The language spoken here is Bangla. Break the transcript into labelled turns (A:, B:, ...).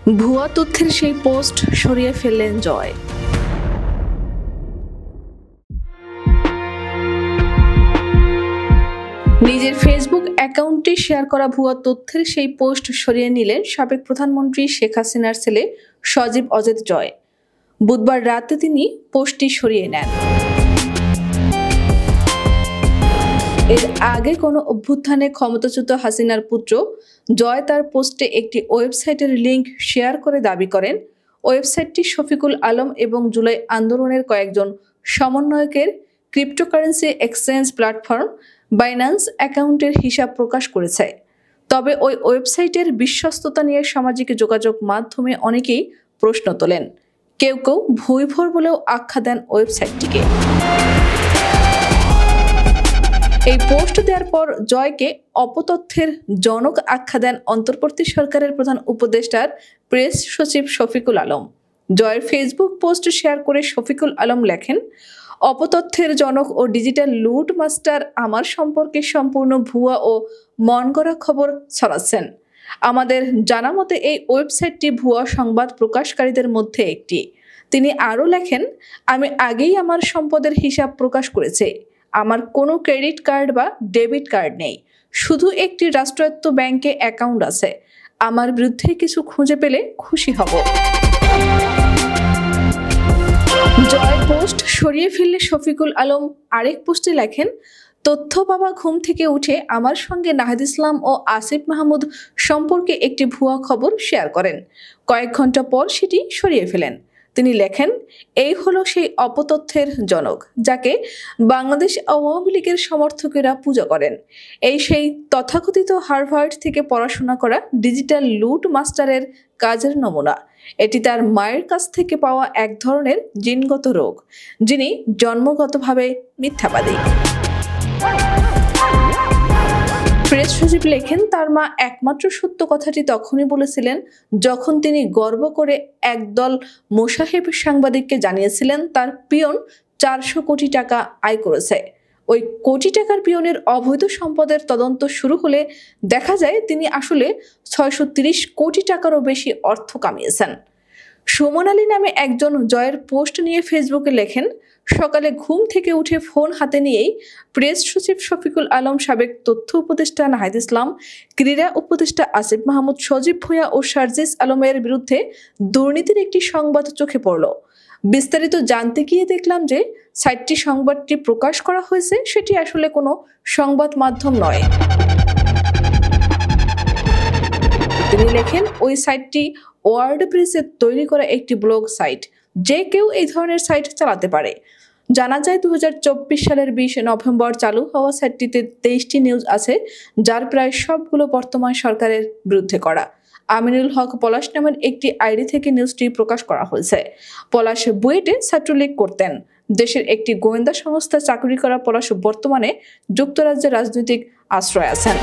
A: ভুয়া তথ্যের সেই পোস্ট সরিয়ে ফেললেন জয়। নিজের ফেসবুক অ্যাকাউন্টে শেয়ার করা ভুয়া তথ্যের সেই পোস্ট সরিয়ে নিলেন সাবেক প্রধানমন্ত্রী শেখ হাসিনার ছেলে সজীব অজেদ জয়। বুধবার রাতে তিনি পোস্টটি সরিয়ে নেন। এর আগে কোনো অভ্যুত্থানে ক্ষমতাচ্যুত হাসিনার পুত্র জয় তার পোস্টে একটি ওয়েবসাইটের লিঙ্ক শেয়ার করে দাবি করেন ওয়েবসাইটটি শফিকুল আলম এবং জুলাই আন্দোলনের কয়েকজন সমন্বয়কের ক্রিপ্টোকারেন্সি এক্সচেঞ্জ প্ল্যাটফর্ম বাইন্যান্স অ্যাকাউন্টের হিসাব প্রকাশ করেছে। তবে ওই ওয়েবসাইটের বিশ্বস্ততা নিয়ে সামাজিক যোগাযোগ মাধ্যমে অনেকেই প্রশ্ন তোলেন। কেউ কেউ ভুইভর বলেও আখ্যা দেন ওয়েবসাইটটিকে। এই পোস্ট দেওয়ার পর জয়কে অপতথ্যের জনক আখ্যা দেন অন্তর্বর্তী সরকারের প্রধান উপদেষ্টার প্রেস সচিব শফিকুল আলম। জয়ের ফেসবুক পোস্ট শেয়ার করে শফিকুল আলম লেখেন, অপতথ্যের জনক ও ডিজিটাল লুট মাস্টার আমার সম্পর্কে সম্পূর্ণ ভুয়া ও মনগড়া খবর ছড়াচ্ছেন। আমাদের জানা মতে এই ওয়েবসাইটটি ভুয়া সংবাদ প্রকাশকারীদের মধ্যে একটি। তিনি আরও লেখেন, আমি আগেই আমার সম্পদের হিসাব প্রকাশ করেছি। আমার কোনো ক্রেডিট কার্ড বা ডেবিট কার্ড নেই, শুধু একটি রাষ্ট্রায়ত্ত ব্যাংকে অ্যাকাউন্ট আছে। আমার বিরুদ্ধে কিছু খুঁজে পেলে খুশি হব। জয় পোস্ট সরিয়ে ফেললে শফিকুল আলম আরেক পোস্টে লেখেন, তথ্য পাওয়া ঘুম থেকে উঠে আমার সঙ্গে নাহিদ ইসলাম ও আসিফ মাহমুদ সম্পর্কে একটি ভুয়া খবর শেয়ার করেন। কয়েক ঘন্টা পর সেটি সরিয়ে ফেলেন। তিনি লেখেন, এই হলো সেই অপতথ্যের জনক যাকে বাংলাদেশ আওয়ামী লীগের সমর্থকেরা পূজা করেন। এই সেই তথাকথিত হার্ভার্ড থেকে পড়াশোনা করা ডিজিটাল লুট মাস্টারের কাজের নমুনা। এটি তার মায়ের কাছ থেকে পাওয়া এক ধরনের জিনগত রোগ, যিনি জন্মগতভাবে মিথ্যাবাদী। প্রেস সচিব লেখেন, তার মা একমাত্র সত্য কথাটি তখনই বলেছিলেন যখন তিনি গর্ব করে একদল মোসাহেব সাংবাদিককে জানিয়েছিলেন তার পিয়ন 400 কোটি টাকা আয় করেছে। ওই কোটি টাকার পিয়নের অবৈধ সম্পদের তদন্ত শুরু হলে দেখা যায় তিনি আসলে 630 কোটি টাকারও বেশি অর্থ কামিয়েছেন। সুমন আলী নামে একজন জয়ের পোস্ট নিয়ে ফেসবুকে লেখেন, সকালে ঘুম থেকে উঠে ফোন হাতে নিয়েই প্রেস সচিব শফিকুল আলম, সাবেক তথ্য উপদেষ্টা নাহিদ ইসলাম, ক্রীড়া উপদেষ্টা আসিফ মাহমুদ, সজীব ভুঁইয়া ও সার্জিস আলমের বিরুদ্ধে দুর্নীতির একটি সংবাদ চোখে পড়ল। বিস্তারিত জানতে গিয়ে দেখলাম যে সাইটটি সংবাদটি প্রকাশ করা হয়েছে সেটি আসলে কোনো সংবাদ মাধ্যম নয়। তিনি লেখেন, ওই সাইটটি ওয়ার্ডপ্রেসে তৈরি করা একটি ব্লগ সাইট। যে কেউ এই ধরনের সাইট চালাতে পারে। জানা যায় 2024 সালের 20 নভেম্বর চালু হওয়া সাইটটিতে 23টি নিউজ আছে, যার প্রায় সবগুলো বর্তমান সরকারের বিরুদ্ধে করা। আমিনুল হক পলাশ নামের একটি আইডি থেকে নিউজটি প্রকাশ করা হয়েছে। পলাশ বুয়েটে ছাত্রলীগ করতেন। দেশের একটি গোয়েন্দা সংস্থায় চাকরি করা পলাশ বর্তমানে যুক্তরাজ্যের রাজনৈতিক আশ্রয় আছেন।